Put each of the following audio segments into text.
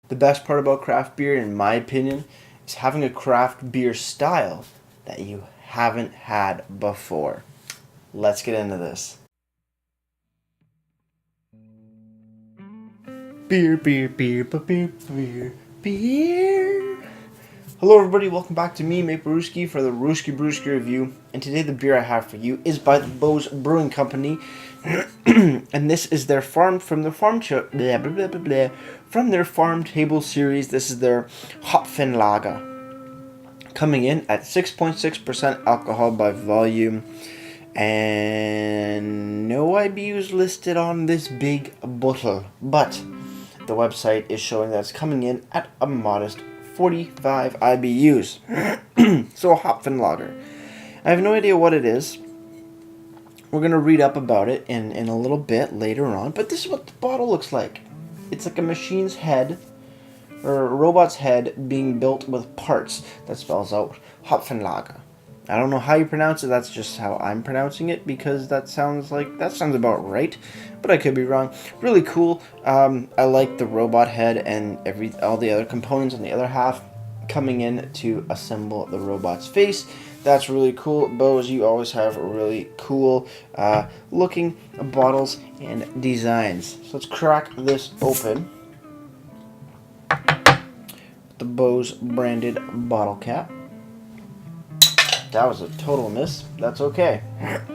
The best part about craft beer, in my opinion, is having a craft beer style that you haven't had before. Let's get into this. Beer, beer, beer, beer, beer, beer. Hello everybody, welcome back to me, Maple Brewski, for the Brewski review. And today the beer I have for you is by the Beaus Brewing Company. And this is their from their farm table series. This is their Hopfenlager, coming in at 6.6% alcohol by volume, and no IBUs listed on this big bottle, but the website is showing that it's coming in at a modest 45 IBUs. So a Hopfenlager. I have no idea what it is. We're going to read up about it in a little bit later on, but this is what the bottle looks like. It's like a machine's head, or a robot's head being built with parts. That spells out Hopfenlager. I don't know how you pronounce it, that's just how I'm pronouncing it, because that sounds about right, but I could be wrong. Really cool. I like the robot head and all the other components on the other half coming in to assemble the robot's face. That's really cool. Beaus, you always have really cool looking bottles and designs. So let's crack this open. The Beaus branded bottle cap. That was a total miss. That's okay.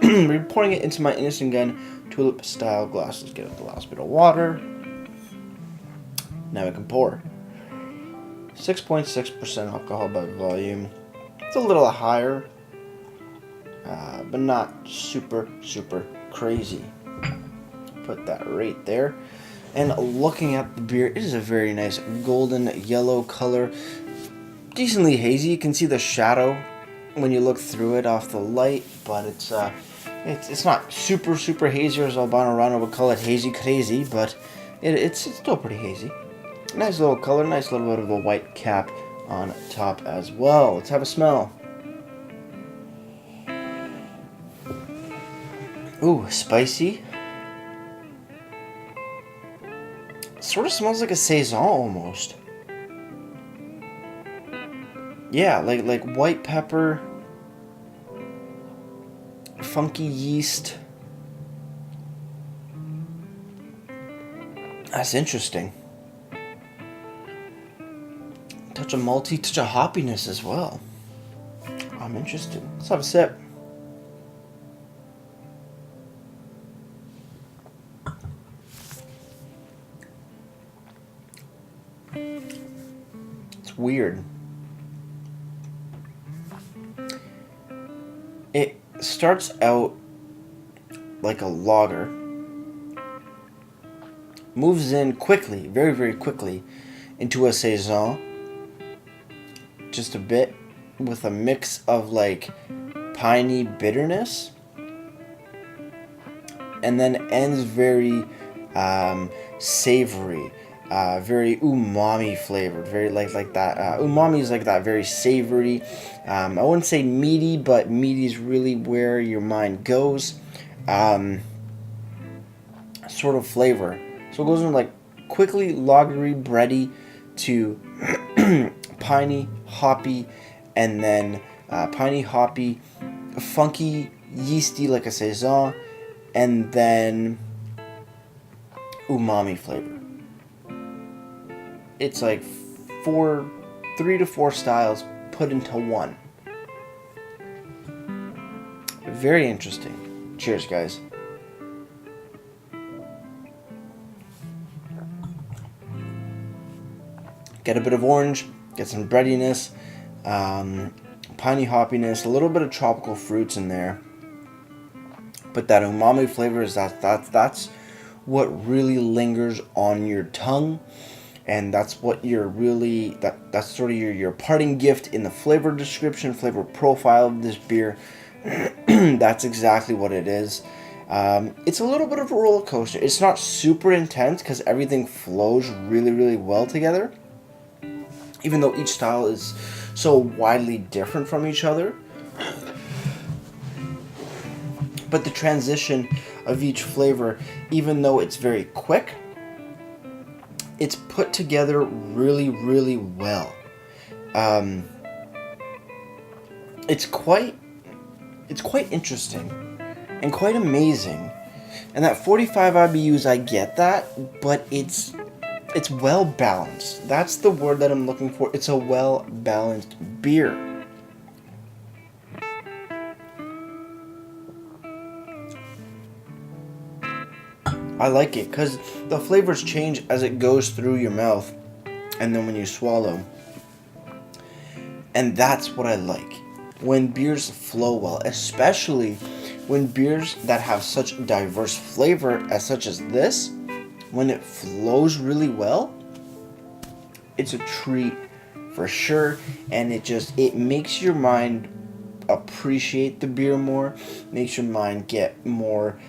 We're pouring it into my Innocent Gun tulip style glasses. Get out the last bit of water. Now we can pour. 6.6% alcohol by volume. It's a little higher, but not super crazy. Put that right there. And looking at the beer, it is a very nice golden yellow color. Decently hazy. You can see the shadow when you look through it off the light, but it's not super hazy, or as Albano Rano would call it, hazy crazy, but it's still pretty hazy. Nice little color, nice little bit of a white cap on top as well. Let's have a smell. Ooh, spicy. Sort of smells like a saison almost. Yeah, like white pepper, funky yeast. That's interesting. Touch of malty, touch of hoppiness as well. I'm interested. Let's have a sip. It's weird. It starts out like a lager, moves in quickly, very quickly, into a saison, just a bit, with a mix of like piney bitterness, and then ends very savory, very umami flavored, very like that. Umami is like that, very savory. I wouldn't say meaty, but meaty is really where your mind goes. Sort of flavor. So it goes from like quickly lagery, bready to piney, hoppy, and then piney, hoppy, funky, yeasty like a saison, and then umami flavor. It's like 3 to 4 styles put into one. Very interesting. Cheers, guys. Get a bit of orange, get some breadiness, piney hoppiness, a little bit of tropical fruits in there. But that umami flavor is that's what really lingers on your tongue. And that's what you're really, that's sort of your parting gift in the flavor description, flavor profile of this beer. That's exactly what it is. It's a little bit of a roller coaster. It's not super intense because everything flows really well together, even though each style is so widely different from each other. But the transition of each flavor, even though it's very quick, it's put together really, really well. It's quite interesting and quite amazing. And that 45 IBUs, I get that, but it's well balanced. That's the word that I'm looking for. It's a well balanced beer. I like it because the flavors change as it goes through your mouth and then when you swallow. And that's what I like. When beers flow well, especially when beers that have such diverse flavor as such as this, when it flows really well, it's a treat for sure, and it makes your mind appreciate the beer more, makes your mind get more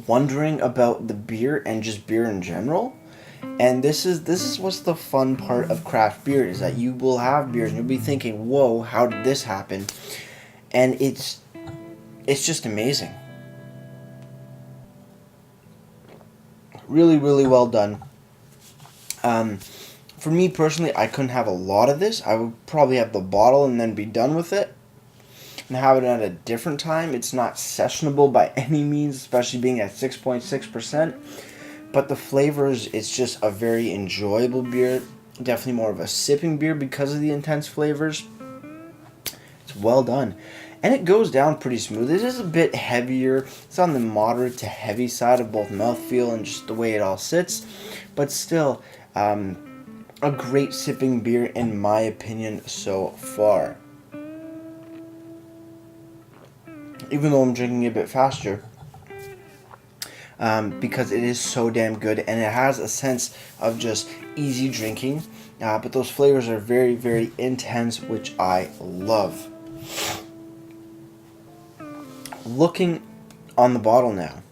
wondering about the beer and just beer in general. And this is what's the fun part of craft beer, is that you will have beers and you'll be thinking, whoa, how did this happen? And it's just amazing. Really, really well done. For me personally, I couldn't have a lot of this. I would probably have the bottle and then be done with it and have it at a different time. It's not sessionable by any means, especially being at 6.6%. But the flavors, it's just a very enjoyable beer. Definitely more of a sipping beer because of the intense flavors. It's well done. And it goes down pretty smooth. It is a bit heavier. It's on the moderate to heavy side of both mouthfeel and just the way it all sits. But still, a great sipping beer in my opinion so far. Even though I'm drinking it a bit faster. Because it is so damn good, and it has a sense of just easy drinking, but those flavors are very, very intense, which I love. Looking on the bottle now,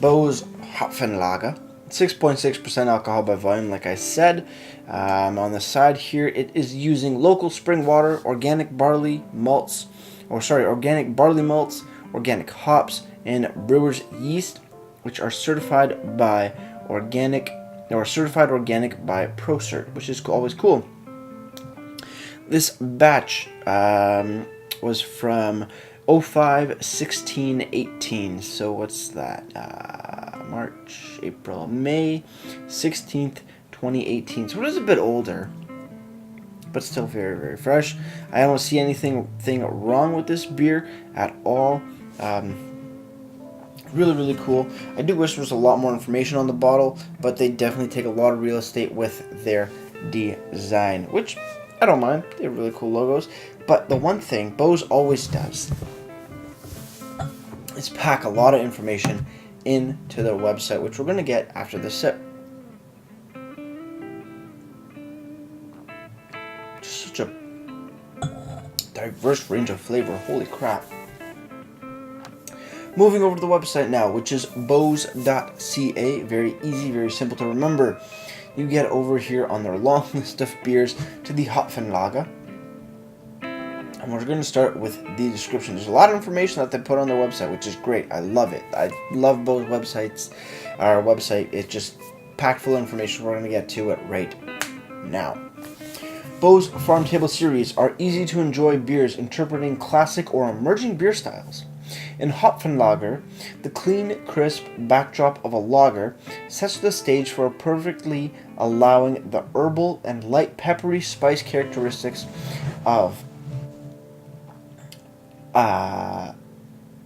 Beaus Hopfenlager, 6.6% alcohol by volume, like I said. On the side here, it is using local spring water, organic barley malts, organic hops, and brewer's yeast, which are certified organic by ProCert, which is always cool. This batch was from 05, 16, 18. So what's that? March, April, May 16th, 2018. So it is a bit older, but still very, very fresh. I don't see anything wrong with this beer at all. Really, really cool. I do wish there was a lot more information on the bottle, but they definitely take a lot of real estate with their design, which I don't mind. They have really cool logos. But the one thing Beaus always does is pack a lot of information into their website, which we're going to get after this sip. Just such a diverse range of flavor. Holy crap. Moving over to the website now, which is beaus.ca. Very easy, very simple to remember. You get over here on their long list of beers to the Hopfenlager. And we're going to start with the description. There's a lot of information that they put on their website, which is great. I love it. I love Beaus websites. Our website, it's just packed full of information. We're going to get to it right now. Beaus Farm Table Series are easy to enjoy beers interpreting classic or emerging beer styles. In Hopfenlager, the clean, crisp backdrop of a lager sets the stage for perfectly allowing the herbal and light peppery spice characteristics of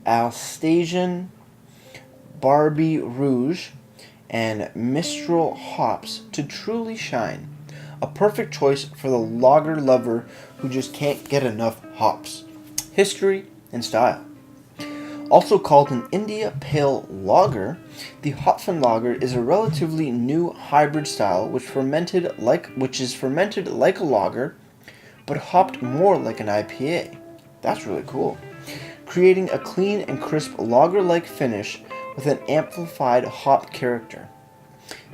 Alsatian, Barbe Rouge, and Mistral hops to truly shine. A perfect choice for the lager lover who just can't get enough hops, history, and style. Also called an India Pale Lager, the Hopfenlager is a relatively new hybrid style which is fermented like a lager, but hopped more like an IPA. That's really cool. Creating a clean and crisp lager-like finish with an amplified hop character.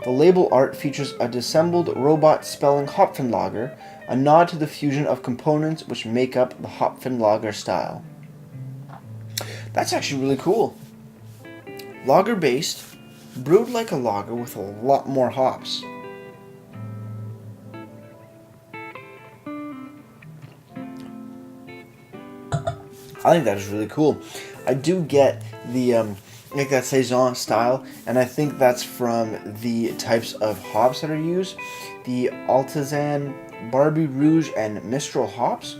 The label art features a dissembled robot spelling Hopfenlager, a nod to the fusion of components which make up the Hopfenlager style. That's actually really cool. Lager-based, brewed like a lager with a lot more hops. I think that is really cool. I do get the like that saison style, and I think that's from the types of hops that are used. The Artisan, Barbie Rouge, and Mistral hops.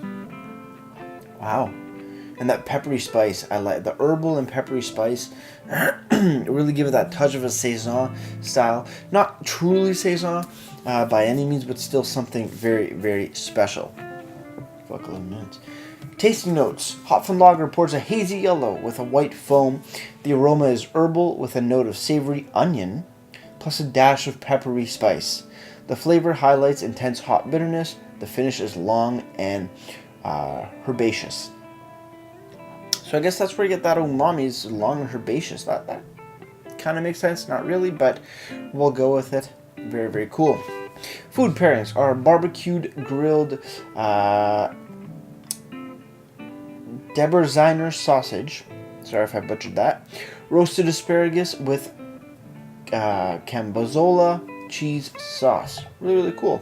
Wow. And that peppery spice, I like the herbal and peppery spice. Really give it that touch of a saison style. Not truly saison by any means, but still something very, very special. Fuck, 11 minutes. Tasting notes. Hopfenlager pours a hazy yellow with a white foam. The aroma is herbal with a note of savory onion, plus a dash of peppery spice. The flavor highlights intense hop bitterness. The finish is long and herbaceous. So I guess that's where you get that umami, is long and herbaceous. That kind of makes sense. Not really, but we'll go with it. Very, very cool. Food pairings are barbecued grilled Deberziner sausage. Sorry if I butchered that. Roasted asparagus with Cambozola cheese sauce. Really, really cool.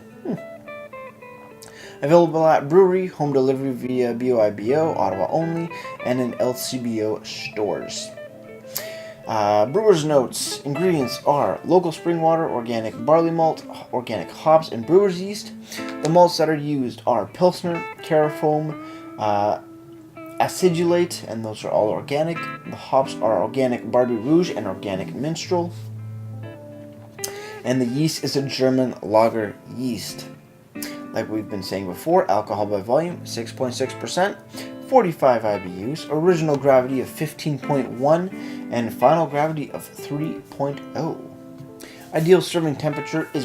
Available at brewery, home delivery via BOIBO, Ottawa only, and in LCBO stores. Brewer's notes. Ingredients are local spring water, organic barley malt, organic hops, and brewer's yeast. The malts that are used are Pilsner, Carafoam, Acidulate, and those are all organic. The hops are organic Barbie Rouge and organic Minstrel. And the yeast is a German lager yeast. Like we've been saying before, alcohol by volume, 6.6%, 45 IBUs, original gravity of 15.1, and final gravity of 3.0. Ideal serving temperature is